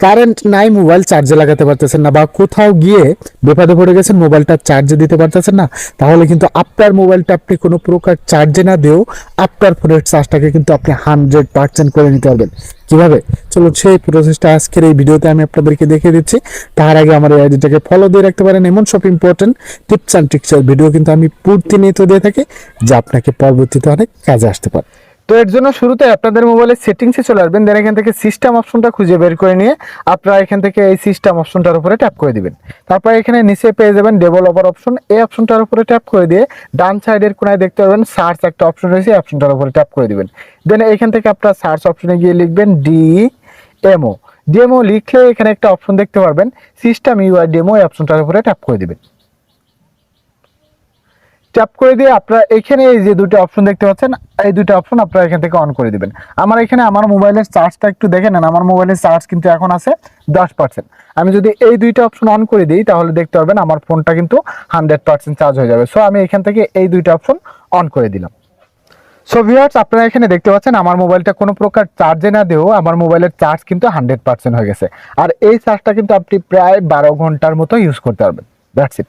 Current নাই, mobile চার্জে লাগাতে পারতেছেন না, বা কোথাও গিয়ে বিপদে পড়ে গেছেন, মোবাইলটা চার্জে দিতে পারতেছেন না, তাহলে কিন্তু আপনার মোবাইলটা আপনি কোনো প্রকার চার্জে না দিয়েও আপনার ফোনের চার্জটাকে কিন্তু আপনি 100% করে নিতে পারবেন। কিভাবে? চলুন সেই প্রসেসটা আজকের এই ভিডিওতে আমি আপনাদেরকে দেখিয়ে দিচ্ছি। তার আগে আমার এই আইডিটাকে ফলো দিয়ে রাখতে পারেন। এমন সব ইম্পর্টেন্ট টিপস অ্যান্ড ট্রিক্সের ভিডিও কিন্তু আমি প্রতিনিয়ত দিয়ে থাকি, যা আপনাকে পরবর্তীতে অনেক কাজে আসতে পারে। তো এর জন্য শুরুতে আপনাদের মোবাইলের সেটিংসে চলে আসবেন, দেন এখান থেকে সিস্টেম অপশনটা খুঁজে বের করে নিয়ে আপনারা এখান থেকে এই সিস্টেম অপশনটার উপরে ট্যাপ করে দিবেন। তারপর এখানে নিচে পেয়ে যাবেন ডেভেলপার অপশন, এই অপশনটার উপরে ট্যাপ করে দিয়ে ডান সাইডের কোনায় দেখতে পাবেন সার্চ একটা অপশন রয়েছে, এই অপশনটার উপরে ট্যাপ করে দিবেন। দেন এখান থেকে আপনারা সার্চ অপশনে গিয়ে লিখবেন ডিএমও। ডিএমও লিখলে এখানে একটা অপশন দেখতে পারবেন সিস্টেম ইউআই ডেমো, এই অপশনটার উপরে ট্যাপ করে দিবেন। ট্যাপ করে দিয়ে আপনারা এখানে এই যে দুটো অপশন দেখতে পাচ্ছেন, এই দুটো অপশন আপনারা এখান থেকে অন করে দিবেন। আমার এখানে আমার মোবাইলের চার্জটা একটু দেখে নেন, আমার মোবাইলের চার্জ কিন্তু এখন আছে 10%। আমি যদি এই দুইটা অপশন অন করে দিই তাহলে দেখতে পারবেন আমার ফোনটা কিন্তু 100% চার্জ হয়ে যাবে। সো আমি এখান থেকে এই দুইটা অপশন অন করে দিলাম। সো ভিউয়ার্স, আপনারা এখানে দেখতে পাচ্ছেন আমার মোবাইলটা কোনো প্রকার চার্জে না দিয়েও আমার মোবাইলের চার্জ কিন্তু 100% হয়ে গেছে। আর এই চার্জটা কিন্তু আপনি প্রায় 12 ঘন্টার মতো ইউজ করতে পারবেন। That's it.